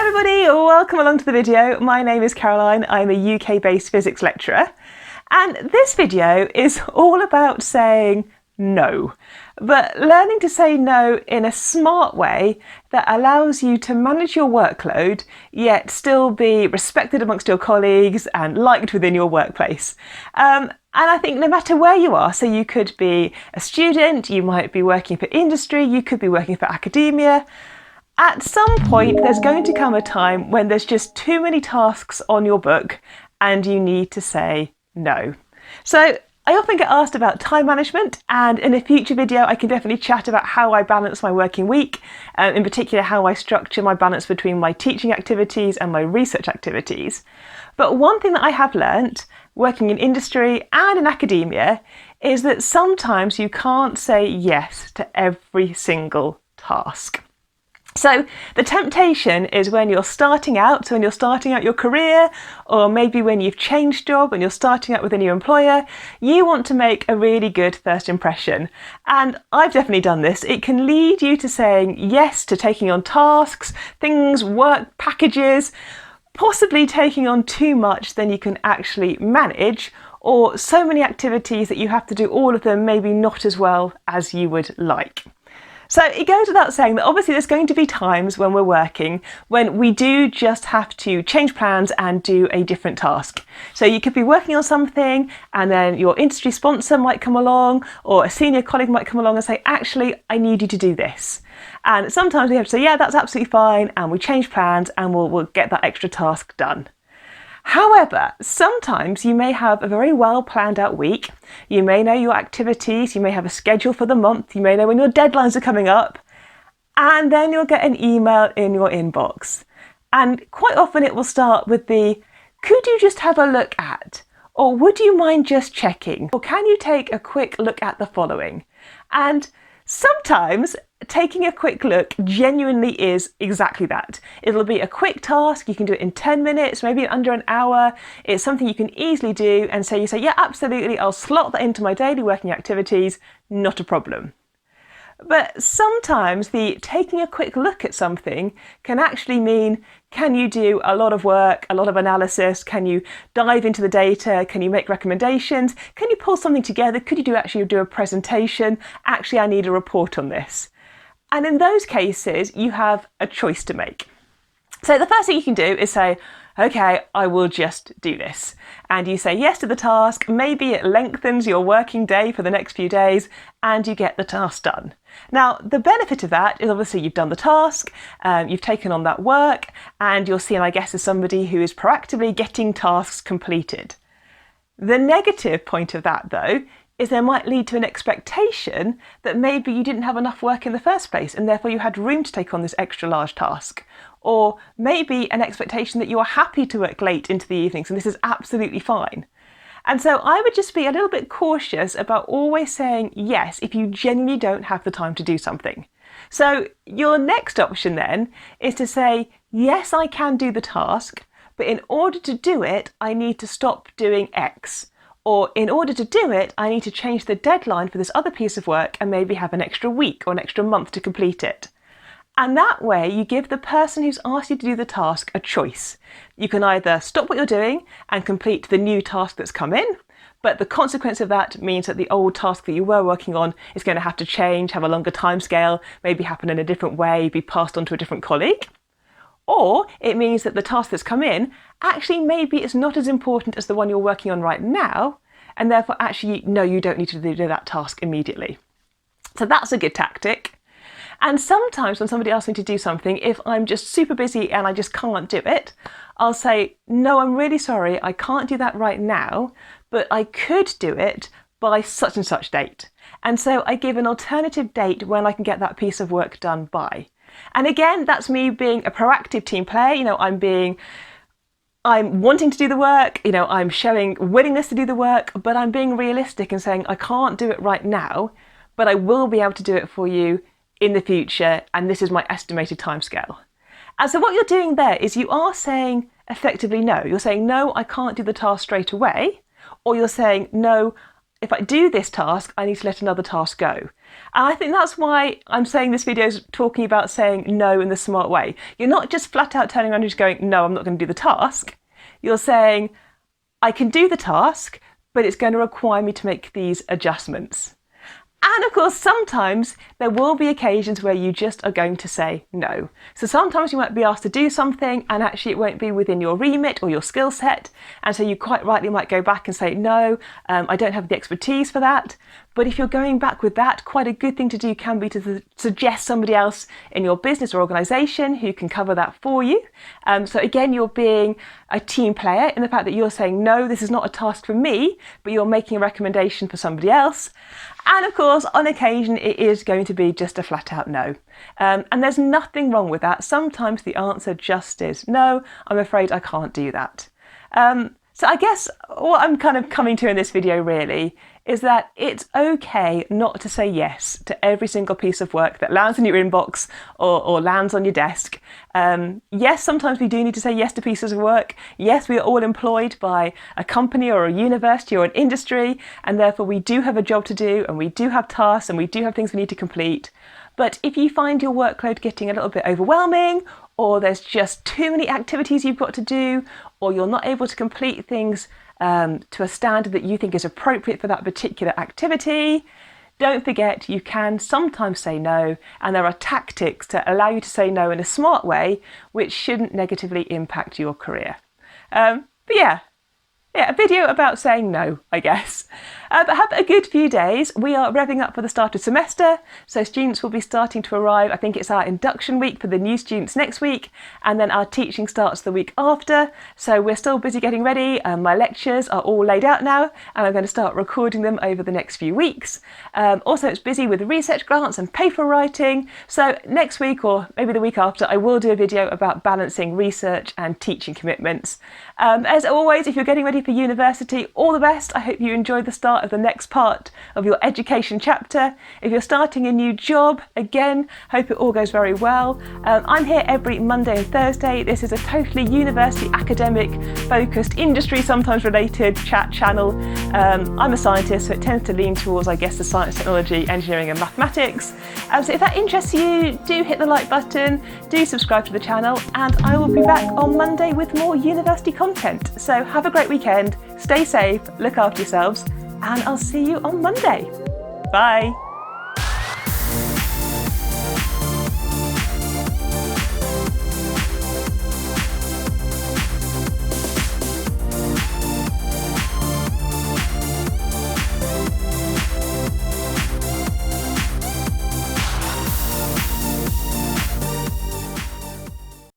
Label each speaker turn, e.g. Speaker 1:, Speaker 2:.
Speaker 1: Hi everybody, welcome along to the video. My name is Caroline, I'm a UK-based physics lecturer, and this video is all about saying no, but learning to say no in a smart way that allows you to manage your workload, yet still be respected amongst your colleagues and liked within your workplace. And I think no matter where you are, so you could be a student, you might be working for industry, you could be working for academia, at some point there's going to come a time when there's just too many tasks on your book and you need to say no. So I often get asked about time management, and in a future video I can definitely chat about how I balance my working week, in particular how I structure my balance between my teaching activities and my research activities. But one thing that I have learnt working in industry and in academia is that sometimes you can't say yes to every single task. So the temptation is when you're starting out, so when you're starting out your career, or maybe when you've changed job and you're starting out with a new employer, you want to make a really good first impression. And I've definitely done this. It can lead you to saying yes to taking on tasks, things, work packages, possibly taking on too much than you can actually manage, or so many activities that you have to do all of them maybe not as well as you would like. So it goes without saying that obviously there's going to be times when we're working when we do just have to change plans and do a different task. So you could be working on something and then your industry sponsor might come along, or a senior colleague might come along and say, actually, I need you to do this. And sometimes we have to say, yeah, that's absolutely fine, and we change plans and we'll get that extra task done. However, sometimes you may have a very well planned out week, you may know your activities, you may have a schedule for the month, you may know when your deadlines are coming up, and then you'll get an email in your inbox. And quite often it will start with the, could you just have a look at? Or would you mind just checking? Or can you take a quick look at the following? And sometimes taking a quick look genuinely is exactly that. It'll be a quick task, you can do it in 10 minutes, maybe under an hour. It's something you can easily do, and so you say, yeah, absolutely, I'll slot that into my daily working activities, not a problem. But sometimes the taking a quick look at something can actually mean, can you do a lot of work, a lot of analysis? Can you dive into the data? Can you make recommendations? Can you pull something together? Could you actually do a presentation? Actually, I need a report on this. And in those cases, you have a choice to make. So the first thing you can do is say, okay, I will just do this. And you say yes to the task, maybe it lengthens your working day for the next few days, and you get the task done. Now, the benefit of that is obviously you've done the task, you've taken on that work, and you're seen, I guess, as somebody who is proactively getting tasks completed. The negative point of that, though, is there might lead to an expectation that maybe you didn't have enough work in the first place and therefore you had room to take on this extra large task. Or maybe an expectation that you are happy to work late into the evenings and this is absolutely fine. And so I would just be a little bit cautious about always saying yes if you genuinely don't have the time to do something. So your next option then is to say, yes, I can do the task, but in order to do it, I need to stop doing X. Or in order to do it, I need to change the deadline for this other piece of work and maybe have an extra week or an extra month to complete it. And that way you give the person who's asked you to do the task a choice. You can either stop what you're doing and complete the new task that's come in, but the consequence of that means that the old task that you were working on is going to have to change, have a longer timescale, maybe happen in a different way, be passed on to a different colleague. Or it means that the task that's come in actually maybe is not as important as the one you're working on right now, and therefore actually no, you don't need to do that task immediately. So that's a good tactic. And sometimes when somebody asks me to do something, if I'm just super busy and I just can't do it, I'll say, no, I'm really sorry, I can't do that right now, but I could do it by such and such date. And so I give an alternative date when I can get that piece of work done by. And again, that's me being a proactive team player. I'm wanting to do the work, I'm showing willingness to do the work, but I'm being realistic and saying I can't do it right now, but I will be able to do it for you in the future, and this is my estimated timescale. And so what you're doing there is you are saying effectively no. You're saying, no, I can't do the task straight away, or you're saying, no, if I do this task, I need to let another task go. And I think that's why I'm saying this video is talking about saying no in the smart way. You're not just flat out turning around and just going, no, I'm not going to do the task. You're saying, I can do the task, but it's going to require me to make these adjustments. And of course, sometimes there will be occasions where you just are going to say no. So sometimes you might be asked to do something and actually it won't be within your remit or your skill set. And so you quite rightly might go back and say, no, I don't have the expertise for that. But if you're going back with that, quite a good thing to do can be to suggest somebody else in your business or organisation who can cover that for you. So again, you're being a team player in the fact that you're saying, no, this is not a task for me, but you're making a recommendation for somebody else. And of course, on occasion, it is going to be just a flat out no. And there's nothing wrong with that. Sometimes the answer just is, no, I'm afraid I can't do that. So I guess what I'm kind of coming to in this video really is that it's okay not to say yes to every single piece of work that lands in your inbox or lands on your desk. Yes, sometimes we do need to say yes to pieces of work. Yes, we are all employed by a company or a university or an industry, and therefore we do have a job to do and we do have tasks and we do have things we need to complete. But if you find your workload getting a little bit overwhelming, or there's just too many activities you've got to do, or you're not able to complete things to a standard that you think is appropriate for that particular activity, don't forget you can sometimes say no, and there are tactics to allow you to say no in a smart way which shouldn't negatively impact your career. But yeah, a video about saying no, I guess. But have a good few days. We are revving up for the start of semester, so students will be starting to arrive. I think it's our induction week for the new students next week, and then our teaching starts the week after. So we're still busy getting ready. My lectures are all laid out now, and I'm going to start recording them over the next few weeks. Also, it's busy with research grants and paper writing. So next week, or maybe the week after, I will do a video about balancing research and teaching commitments. As always, if you're getting ready for university, all the best. I hope you enjoyed the start of the next part of your education chapter. If you're starting a new job, again, hope it all goes very well. I'm here every Monday and Thursday. This is a totally university academic focused, industry sometimes related chat channel. I'm a scientist, so it tends to lean towards, I guess, the science, technology, engineering and mathematics. So if that interests you, do hit the like button, do subscribe to the channel, and I will be back on Monday with more university content. So have a great weekend, stay safe, look after yourselves, and I'll see you on Monday. Bye.